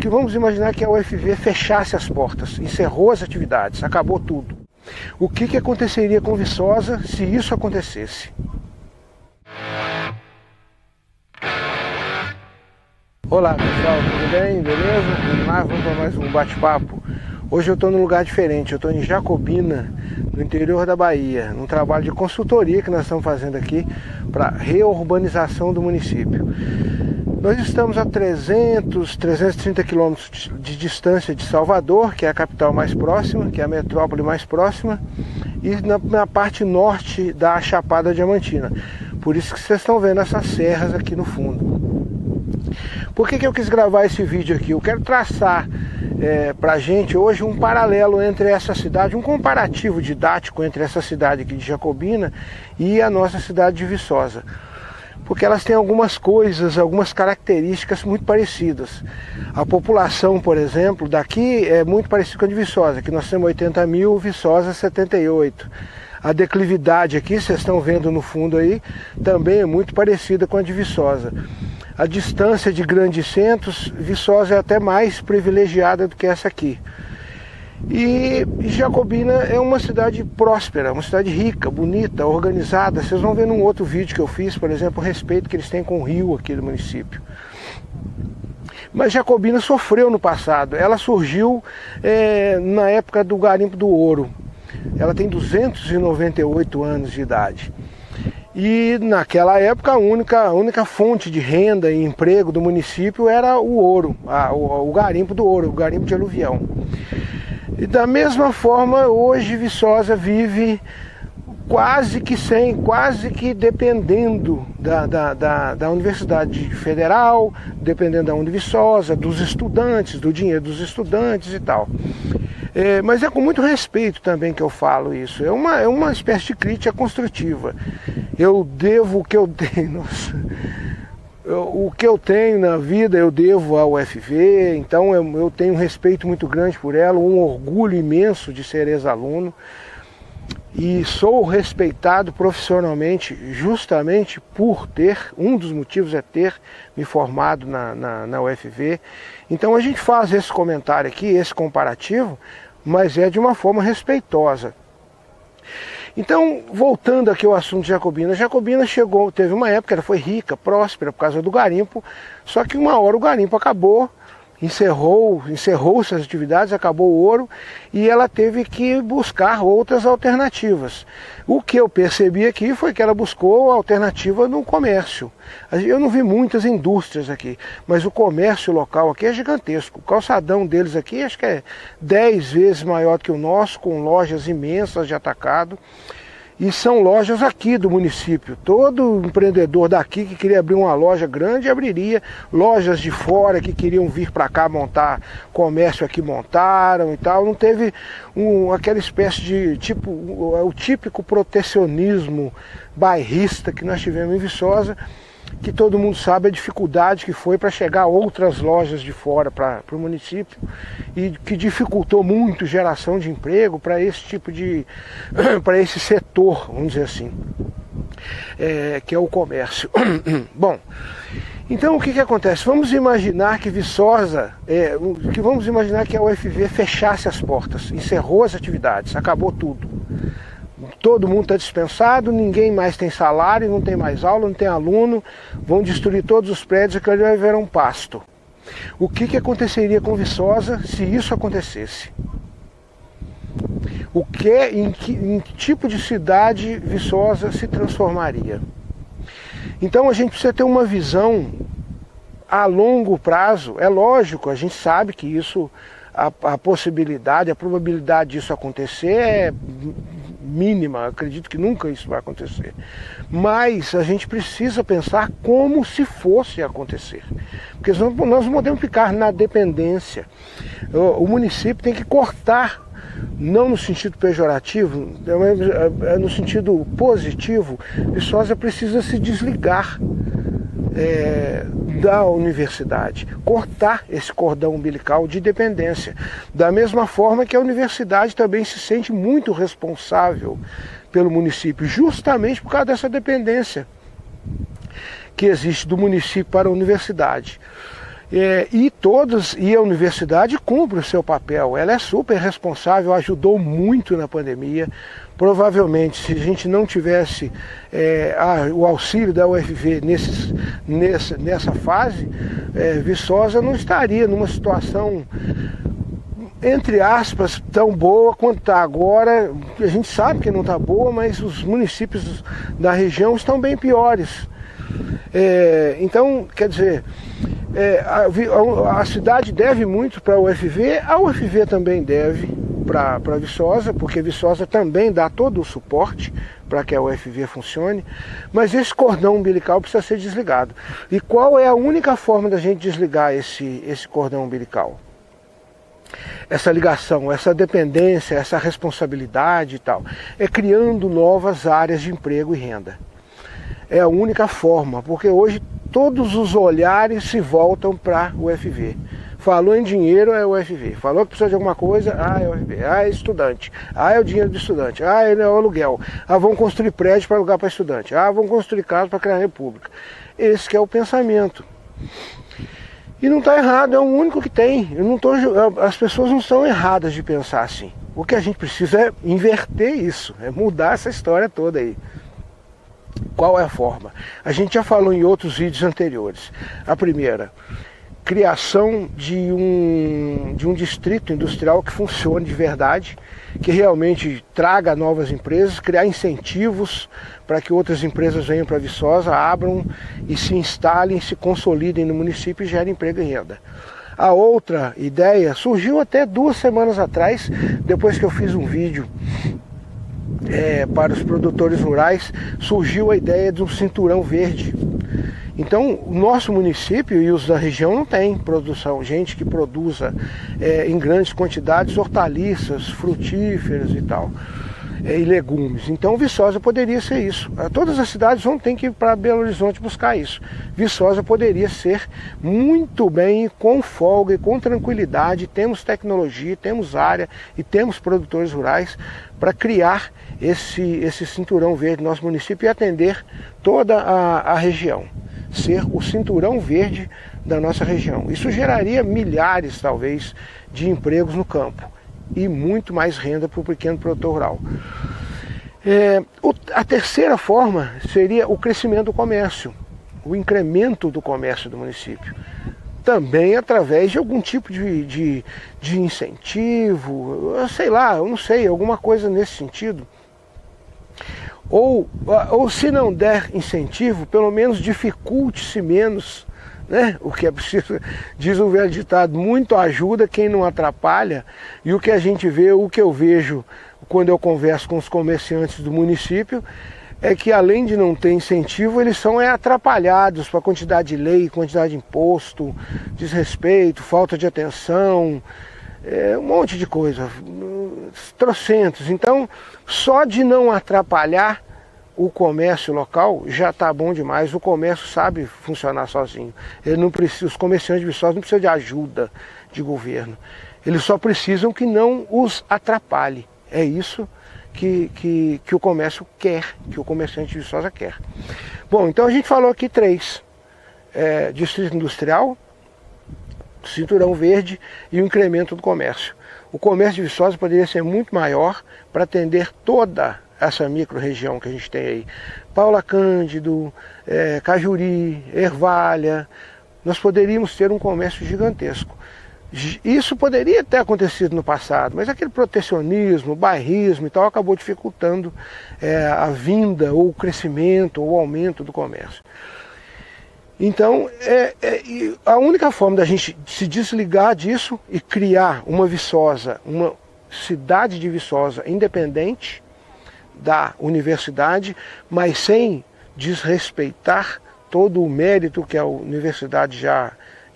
que vamos imaginar que a UFV fechasse as portas, encerrou as atividades, acabou tudo. O que aconteceria com Viçosa se isso acontecesse? Olá pessoal, tudo bem? Beleza? Vamos lá, vamos para mais um bate-papo. Hoje eu estou num lugar diferente, eu estou em Jacobina, no interior da Bahia, num trabalho de consultoria que nós estamos fazendo aqui para reurbanização do município. Nós estamos a 330 quilômetros de distância de Salvador, que é a capital mais próxima, que é a metrópole mais próxima, e na parte norte da Chapada Diamantina. Por isso que vocês estão vendo essas serras aqui no fundo. Por que eu quis gravar esse vídeo aqui? Eu quero traçar para a gente hoje um paralelo entre essa cidade, um comparativo didático entre essa cidade aqui de Jacobina e a nossa cidade de Viçosa. Porque elas têm algumas coisas, algumas características muito parecidas. A população, por exemplo, daqui é muito parecida com a de Viçosa, que nós temos 80 mil, Viçosa 78. A declividade aqui, vocês estão vendo no fundo aí, também é muito parecida com a de Viçosa. A distância de grandes centros, Viçosa é até mais privilegiada do que essa aqui. E Jacobina é uma cidade próspera, uma cidade rica, bonita, organizada. Vocês vão ver num outro vídeo que eu fiz, por exemplo, o respeito que eles têm com o rio aqui do município. Mas Jacobina sofreu no passado. Ela surgiu na época do garimpo do ouro. Ela tem 298 anos de idade. E naquela época a única fonte de renda e emprego do município era o ouro, o garimpo do ouro, o garimpo de aluvião. E da mesma forma, hoje Viçosa vive quase que dependendo da Universidade Federal, dependendo da Univiçosa, dos estudantes, do dinheiro dos estudantes e tal. Mas é com muito respeito também que eu falo isso, é uma espécie de crítica construtiva. Eu devo o que eu tenho, o que eu tenho na vida eu devo ao UFV, então eu tenho um respeito muito grande por ela, um orgulho imenso de ser ex-aluno e sou respeitado profissionalmente justamente por um dos motivos é ter me formado na UFV. Então a gente faz esse comentário aqui, esse comparativo, mas é de uma forma respeitosa. Então, voltando aqui ao assunto de Jacobina, Jacobina teve uma época, ela foi rica, próspera por causa do garimpo, só que uma hora o garimpo acabou, encerrou-se as atividades, acabou o ouro e ela teve que buscar outras alternativas. O que eu percebi aqui foi que ela buscou a alternativa no comércio. Eu não vi muitas indústrias aqui, mas o comércio local aqui é gigantesco. O calçadão deles aqui acho que é 10 vezes maior que o nosso, com lojas imensas de atacado. E são lojas aqui do município. Todo empreendedor daqui que queria abrir uma loja grande, abriria. Lojas de fora que queriam vir para cá montar comércio aqui, montaram e tal. Não teve aquela espécie de, o típico protecionismo bairrista que nós tivemos em Viçosa, que todo mundo sabe a dificuldade que foi para chegar outras lojas de fora para o município e que dificultou muito a geração de emprego para esse tipo para esse setor, vamos dizer assim, que é o comércio. Bom, então o que acontece? Vamos imaginar que Viçosa, vamos imaginar que a UFV fechasse as portas, encerrou as atividades, acabou tudo. Todo mundo está dispensado, ninguém mais tem salário, não tem mais aula, não tem aluno, vão destruir todos os prédios e ali vai virar um pasto. O que aconteceria com Viçosa se isso acontecesse? Em que tipo de cidade Viçosa se transformaria? Então a gente precisa ter uma visão a longo prazo. É lógico, a gente sabe que isso, a possibilidade, a probabilidade disso acontecer é mínima, acredito que nunca isso vai acontecer. Mas a gente precisa pensar como se fosse acontecer. Porque nós não podemos ficar na dependência. O município tem que cortar, não no sentido pejorativo, no sentido positivo. Viçosa precisa se desligar da universidade, cortar esse cordão umbilical de dependência. Da mesma forma que a universidade também se sente muito responsável pelo município, justamente por causa dessa dependência que existe do município para a universidade. E a universidade cumpre o seu papel, ela é super responsável, ajudou muito na pandemia. Provavelmente, se a gente não tivesse o auxílio da UFV nessa fase, Viçosa não estaria numa situação, entre aspas, tão boa quanto está agora. A gente sabe que não está boa, mas os municípios da região estão bem piores. Então, quer dizer, a cidade deve muito para a UFV, a UFV também deve para Viçosa, porque Viçosa também dá todo o suporte para que a UFV funcione, mas esse cordão umbilical precisa ser desligado. E qual é a única forma da gente desligar esse cordão umbilical? Essa ligação, essa dependência, essa responsabilidade e tal, é criando novas áreas de emprego e renda. É a única forma, porque hoje todos os olhares se voltam para o UFV. Falou em dinheiro, é o UFV. Falou que precisa de alguma coisa, é o UFV. É estudante. É o dinheiro do estudante. É o aluguel. Vão construir prédio para alugar para estudante. Vão construir casa para criar a república. Esse que é o pensamento. E não está errado, é o único que tem. As pessoas não são erradas de pensar assim. O que a gente precisa é inverter isso, é mudar essa história toda aí. Qual é a forma? A gente já falou em outros vídeos anteriores. A primeira, criação de um distrito industrial que funcione de verdade, que realmente traga novas empresas, criar incentivos para que outras empresas venham para Viçosa, abram e se instalem, se consolidem no município e gerem emprego e renda. A outra ideia surgiu até 2 semanas atrás, depois que eu fiz um vídeo para os produtores rurais, surgiu a ideia de um cinturão verde. Então, o nosso município e os da região não tem produção, gente que produza em grandes quantidades hortaliças, frutíferas e tal, e legumes. Então, Viçosa poderia ser isso. Todas as cidades vão ter que ir para Belo Horizonte buscar isso. Viçosa poderia ser muito bem, com folga e com tranquilidade. Temos tecnologia, temos área e temos produtores rurais para criar esse cinturão verde no nosso município e atender toda a região. Ser o cinturão verde da nossa região. Isso geraria milhares, talvez, de empregos no campo e muito mais renda para o pequeno produtor rural. A terceira forma seria o crescimento do comércio, o incremento do comércio do município. Também através de algum tipo de incentivo, sei lá, eu não sei, alguma coisa nesse sentido. Ou se não der incentivo, pelo menos dificulte-se menos, né? O que é preciso, diz o velho ditado, muito ajuda quem não atrapalha. E o que a gente vê, o que eu vejo quando eu converso com os comerciantes do município, é que além de não ter incentivo, eles são atrapalhados para a quantidade de lei, quantidade de imposto, desrespeito, falta de atenção, um monte de coisa, trocentos. Então, só de não atrapalhar o comércio local já está bom demais. O comércio sabe funcionar sozinho. Ele não precisa, os comerciantes de Viçosa não precisam de ajuda de governo. Eles só precisam que não os atrapalhe. É isso que o comércio quer, que o comerciante de Viçosa quer. Bom, então a gente falou aqui 3. Distrito industrial, cinturão verde e o incremento do comércio. O comércio de Viçosa poderia ser muito maior para atender toda essa micro-região que a gente tem aí. Paula Cândido, Cajuri, Ervalha. Nós poderíamos ter um comércio gigantesco. Isso poderia ter acontecido no passado, mas aquele protecionismo, bairrismo e tal acabou dificultando a vinda, ou o crescimento, ou o aumento do comércio. Então, a única forma da gente se desligar disso e criar uma Viçosa, uma cidade de Viçosa independente da universidade, mas sem desrespeitar todo o mérito que a universidade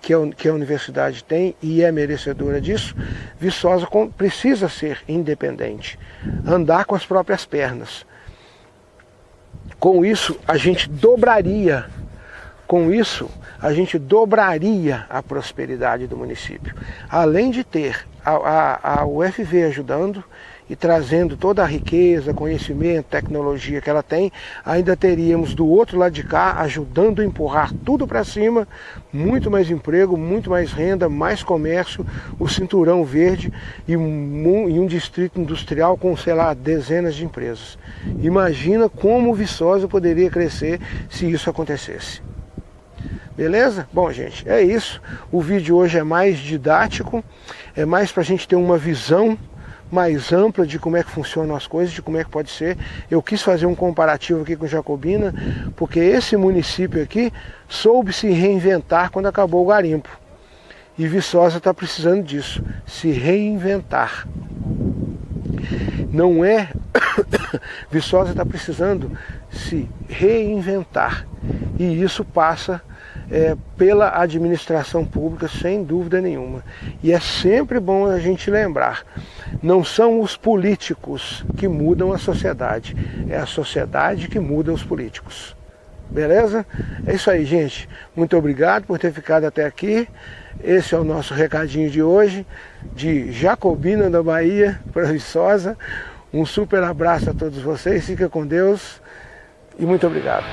que a universidade tem e é merecedora disso. Viçosa precisa ser independente, andar com as próprias pernas. Com isso, a gente dobraria a prosperidade do município. Além de ter a UFV ajudando e trazendo toda a riqueza, conhecimento, tecnologia que ela tem, ainda teríamos do outro lado de cá, ajudando a empurrar tudo para cima, muito mais emprego, muito mais renda, mais comércio, o cinturão verde e um distrito industrial com, sei lá, dezenas de empresas. Imagina como Viçosa poderia crescer se isso acontecesse. Beleza? Bom, gente, é isso. O vídeo hoje é mais didático, é mais para a gente ter uma visão mais ampla de como é que funcionam as coisas, de como é que pode ser. Eu quis fazer um comparativo aqui com Jacobina, porque esse município aqui soube se reinventar quando acabou o garimpo. E Viçosa está precisando disso, se reinventar. Não é... Viçosa está precisando se reinventar. E isso passa pela administração pública, sem dúvida nenhuma. E é sempre bom a gente lembrar, não são os políticos que mudam a sociedade, é a sociedade que muda os políticos. Beleza? É isso aí, gente. Muito obrigado por ter ficado até aqui. Esse é o nosso recadinho de hoje, de Jacobina da Bahia para Viçosa. Um super abraço a todos vocês, fica com Deus e muito obrigado.